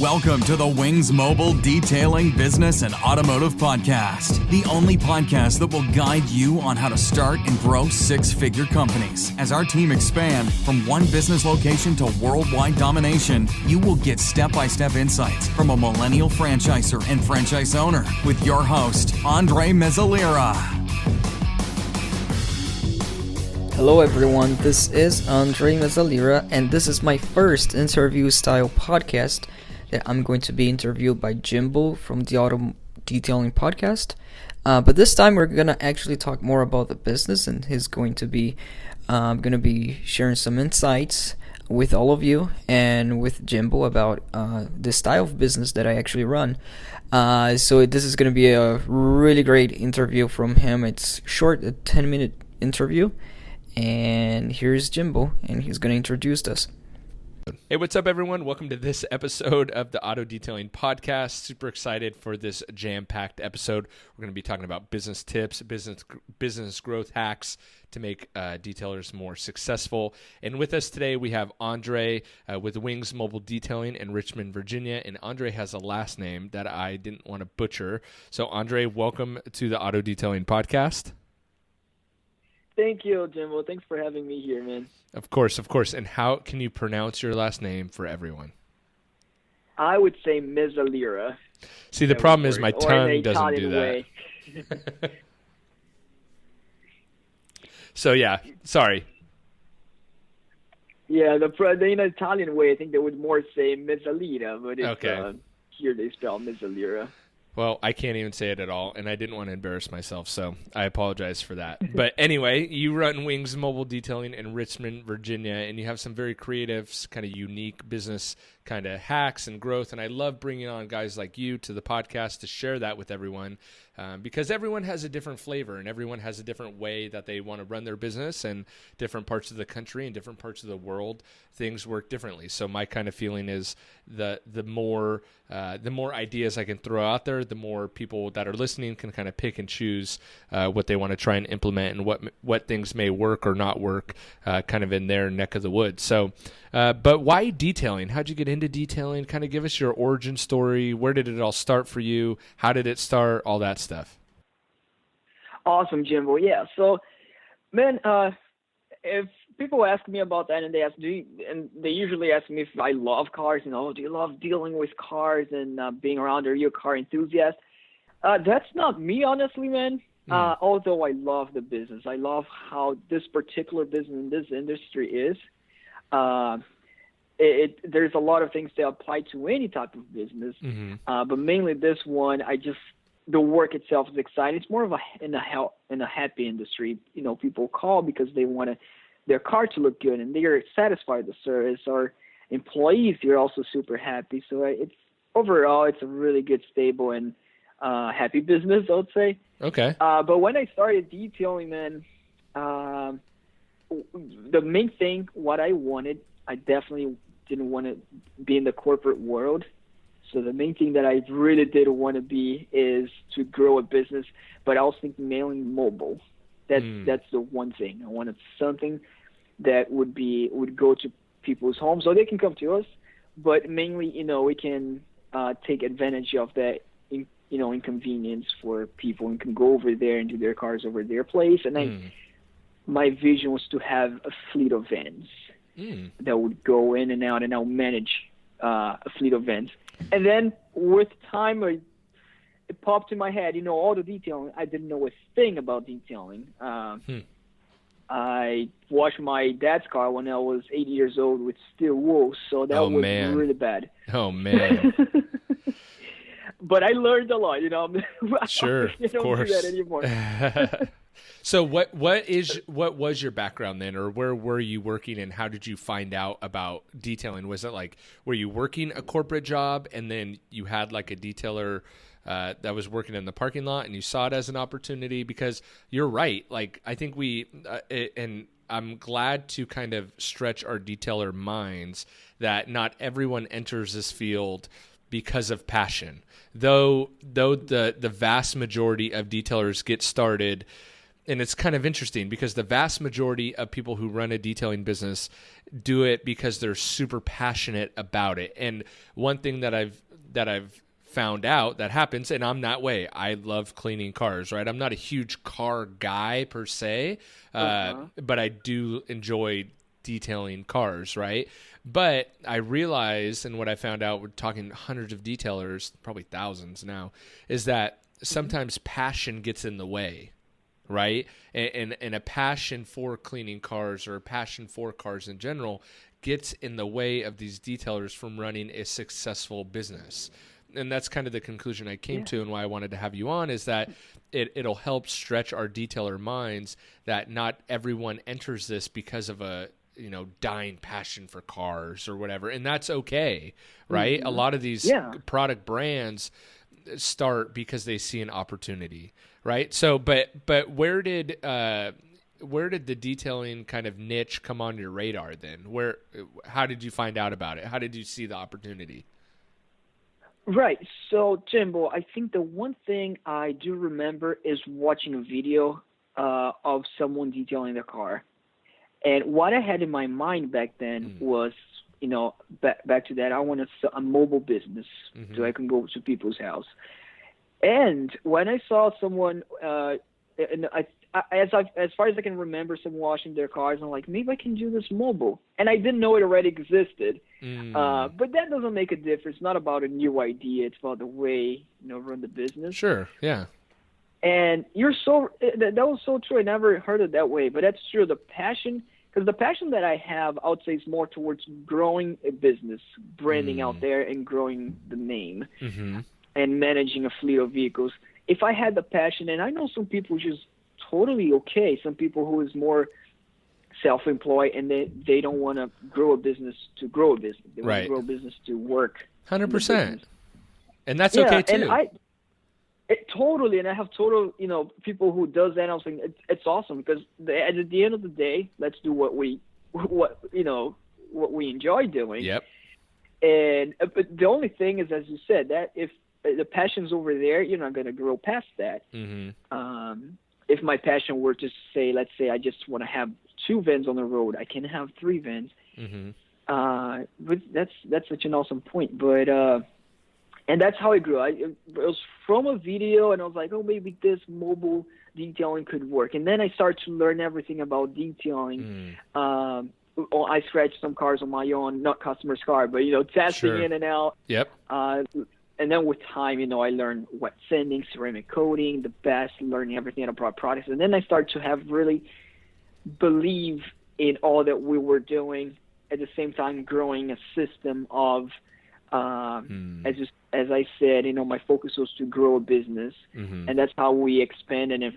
Welcome to the Wings Mobile Detailing Business and Automotive Podcast, the only podcast that will guide you on how to start and grow six-figure companies. As our team expand from one business location to worldwide domination, you will get step-by-step insights from a millennial franchisor and franchise owner with your host, Andre Mezzalira. Hello everyone, this is Andre Mezzalira, and this is my first interview-style podcast that I'm going to be interviewed by Jimbo from the Auto Detailing Podcast. But this time we're going to actually talk more about the business, and he's going to be sharing some insights with all of you and with Jimbo about the style of business that I actually run. So this is going to be a really great interview from him. It's short, a 10-minute interview. And here's Jimbo, and he's going to introduce us. Hey, what's up, everyone? Welcome to this episode of the Auto Detailing Podcast. Super excited for this jam-packed episode. We're going to be talking about business tips, business growth hacks to make detailers more successful. And with us today, we have Andre with Wings Mobile Detailing in Richmond, Virginia. And Andre has a last name that I didn't want to butcher. So, Andre, welcome to the Auto Detailing Podcast. Thank you, Jimbo. Thanks for having me here, man. Of course. And how can you pronounce your last name for everyone? I would say Mezzalira. See, the problem is my tongue doesn't do that. Way. So, yeah, sorry. Yeah, in Italian way, I think they would more say Mezzalira, but it's, okay. Here they spell Mezzalira. Well, I can't even say it at all, and I didn't want to embarrass myself, so I apologize for that. But anyway, you run Wings Mobile Detailing in Richmond, Virginia, and you have some very creative, kind of unique business kind of hacks and growth, and I love bringing on guys like you to the podcast to share that with everyone because everyone has a different flavor, and everyone has a different way that they want to run their business, and different parts of the country and different parts of the world, things work differently. So my kind of feeling is the more ideas I can throw out there, the more people that are listening can kind of pick and choose what they want to try and implement, and what things may work or not work kind of in their neck of the woods. So, but why detailing? How'd you get into detailing? Kind of give us your origin story. Where did it all start for you? How did it start? All that stuff. Awesome, Jimbo. Yeah. So, man, if people ask me about that, and they usually ask me if I love cars, do you love dealing with cars and being around, are you a car enthusiast? That's not me, honestly, man. Although I love the business. I love how this particular business in this industry is. There's a lot of things that apply to any type of business, but mainly this one, the work itself is exciting. It's more of in a happy industry. People call because they want their car to look good, and they are satisfied with the service. Our employees, they're also super happy. So overall, it's a really good, stable, and happy business, I would say. Okay. But when I started detailing, man, the main thing, what I wanted, I definitely didn't want to be in the corporate world. So the main thing that I really did want to be is to grow a business, but I was thinking mainly mobile. That's the one thing. I wanted something that would go to people's homes, so they can come to us, but mainly, we can take advantage of that, inconvenience for people, and can go over there and do their cars over their place. And then my vision was to have a fleet of vans that would go in and out, and I'll manage a fleet of vans. And then with time, it popped in my head, auto detailing. I didn't know a thing about detailing. I washed my dad's car when I was 8 years old with steel wool, so that was really bad. Oh, man. But I learned a lot, Sure, I don't do that anymore. So what was your background then, or where were you working, and how did you find out about detailing? Was it were you working a corporate job, and then you had a detailer that was working in the parking lot, and you saw it as an opportunity? Because you're right. I think and I'm glad to kind of stretch our detailer minds that not everyone enters this field because of passion. Though the vast majority of detailers get started and it's kind of interesting because the vast majority of people who run a detailing business do it because they're super passionate about it. And one thing that I've found out that happens, and I'm that way. I love cleaning cars, right? I'm not a huge car guy per se, but I do enjoy detailing cars, right? But I realized, and what I found out, we're talking hundreds of detailers, probably thousands now, is that sometimes passion gets in the way, right? And a passion for cleaning cars or a passion for cars in general gets in the way of these detailers from running a successful business. And that's kind of the conclusion I came to, and why I wanted to have you on, is that it'll help stretch our detailer minds that not everyone enters this because of a dying passion for cars or whatever, and that's okay, right? A lot of these product brands start because they see an opportunity, right? So, but where did the detailing kind of niche come on your radar then? How did you find out about it? How did you see the opportunity? Right. So, Jimbo, I think the one thing I do remember is watching a video of someone detailing their car. And what I had in my mind back then was, back to that, I want a mobile business so I can go to people's house. And when I saw someone, and as far as I can remember, someone washing their cars, I'm like, maybe I can do this mobile. And I didn't know it already existed. But that doesn't make a difference. It's not about a new idea. It's about the way, run the business. Sure. Yeah. And that was so true. I never heard it that way, but that's true. The passion that I have, I would say, is more towards growing a business, branding out there, and growing the name, and managing a fleet of vehicles. If I had the passion, and I know some people just totally okay, some people who is more self-employed and they don't want to grow a business to grow a business. They want to grow a business to work. 100%. And that's okay too. And totally, and I have total, people who does that. And I was thinking, it's awesome because at the end of the day, let's do what we enjoy doing. Yep. And but the only thing is, as you said, that if the passion's over there, you're not going to grow past that. If my passion were to say, let's say, I just want to have 2 vans on the road, I can have 3 vans. But that's such an awesome point. But and that's how it grew. It was from a video, and I was like, oh, maybe this mobile detailing could work. And then I started to learn everything about detailing. I scratched some cars on my own, not customers' car, but, testing in and out. Yep. And then with time, I learned wet sanding, ceramic coating, the best, learning everything about products. And then I started to have really believe in all that we were doing, at the same time growing a system of, as I said, my focus was to grow a business. And that's how we expanded and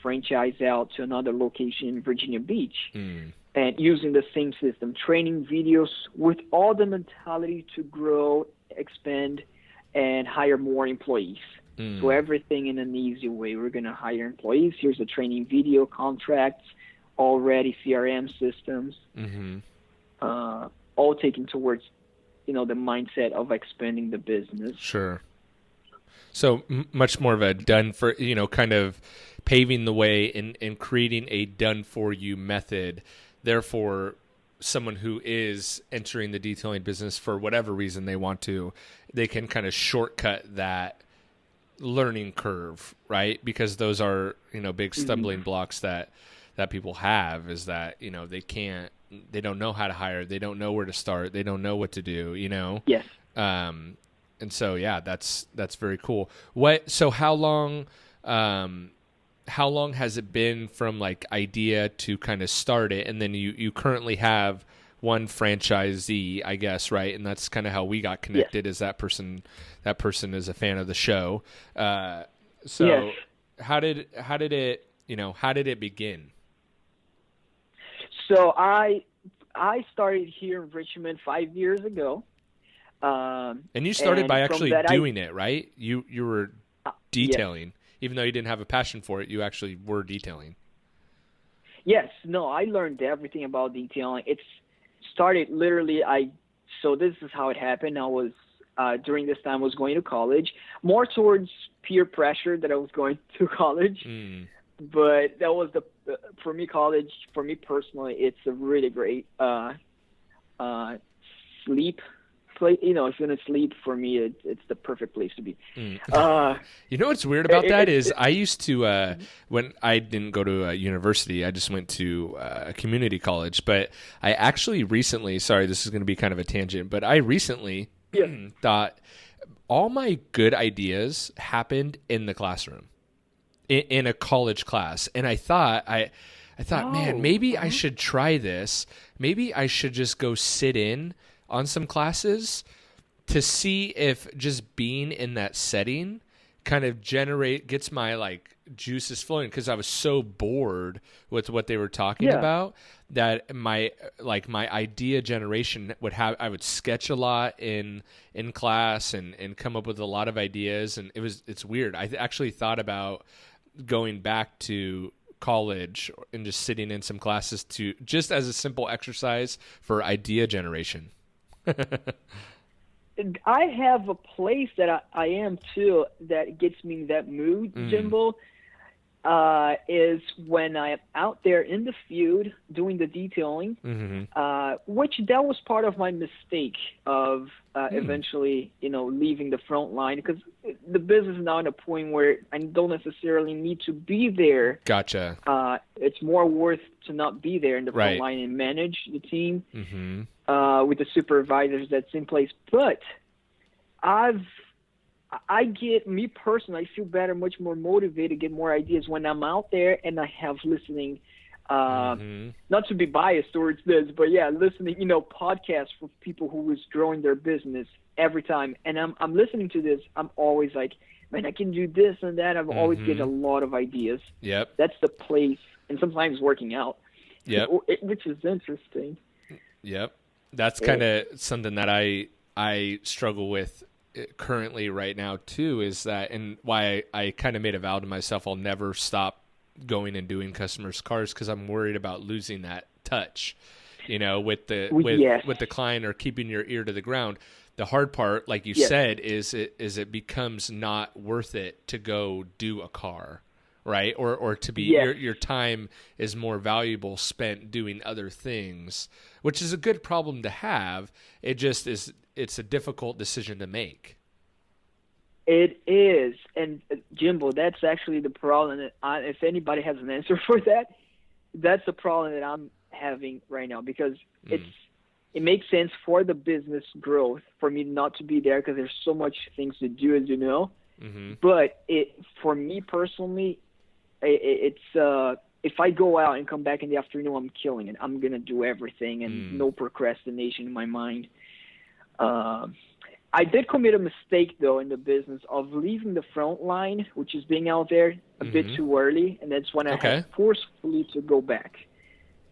franchise out to another location in Virginia Beach. And using the same system, training videos with all the mentality to grow, expand, and hire more employees. So everything in an easy way. We're going to hire employees. Here's a training video, contracts, already CRM systems, all taken towards, the mindset of expanding the business. Sure. So much more of a done for, kind of paving the way and creating a done for you method. Therefore, someone who is entering the detailing business for whatever reason they want to, they can kind of shortcut that learning curve, right? Because those are, big stumbling blocks that people have, is that, they don't know how to hire. They don't know where to start. They don't know what to do, Yes. And so, yeah, that's very cool. So how long has it been from like idea to kind of start it? And then you currently have one franchisee, I guess, right? And that's kind of how we got connected. Is that person is a fan of the show. So how did it begin? So I started here in Richmond 5 years ago. And you started by actually doing it, right? You were detailing. Even though you didn't have a passion for it, you actually were detailing. Yes. No, I learned everything about detailing. It started literally, so this is how it happened. I was, during this time, I was going to college, more towards peer pressure that I was going to college. but that was for me, college, for me personally, it's a really great sleep place. You know, if you're gonna sleep, for me, it's the perfect place to be. You know what's weird about that is I used to when I didn't go to a university, I just went to a community college. But I actually recently, sorry, this is going to be kind of a tangent, but I recently thought all my good ideas happened in the classroom, in a college class, and I thought, man, maybe I should try this. Maybe I should just go sit in on some classes to see if just being in that setting kind of gets my like juices flowing, because I was so bored with what they were talking about that my idea generation I would sketch a lot in class and come up with a lot of ideas, and it's weird. I actually thought about going back to college and just sitting in some classes to just as a simple exercise for idea generation. I have a place that I am too that gets me in that mood, Jimbo, is when I am out there in the field doing the detailing, which that was part of my mistake of eventually, leaving the front line, because the business is now at a point where I don't necessarily need to be there. Gotcha. It's more worth to not be there in the front line and manage the team with the supervisors that's in place. But me personally, I feel better, much more motivated, get more ideas when I'm out there and I have listening, not to be biased towards this, but listening, podcasts for people who is growing their business every time. And I'm listening to this. I'm always like, man, I can do this and that. I've always get a lot of ideas. Yep. That's the place. And sometimes working out. Yep. Which is interesting. Yep. That's kind of something that I struggle with currently right now too, is that, and why I kind of made a vow to myself, I'll never stop going and doing customers' cars, because I'm worried about losing that touch, with the client, or keeping your ear to the ground. The hard part, like you said, is it becomes not worth it to go do a car, right? Or to be your time is more valuable spent doing other things, which is a good problem to have. It just is. It's a difficult decision to make. It is. And Jimbo, that's actually the problem. If anybody has an answer for that, that's the problem that I'm having right now, because it makes sense for the business growth for me not to be there, because there's so much things to do, as you know. But for me personally, it's if I go out and come back in the afternoon, I'm killing it. I'm going to do everything, and no procrastination in my mind. I did commit a mistake, though, in the business of leaving the front line, which is being out there a bit too early, and that's when I had forcefully to go back.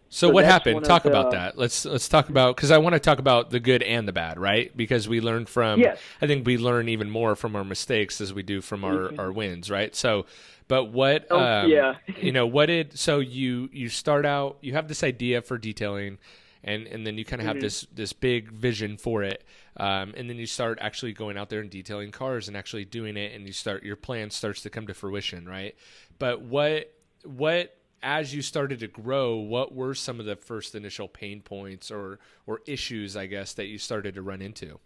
So what happened? Talk about that. Let's talk about, because I want to talk about the good and the bad, right? Because we learn from, I think we learn even more from our mistakes as we do from our wins, right? So, but what, so you start out, you have this idea for detailing, and then you kind of have this big vision for it, and then you start actually going out there and detailing cars and actually doing it, and your plan starts to come to fruition, right? But what as you started to grow, what were some of the first initial pain points or issues, I guess, that you started to run into?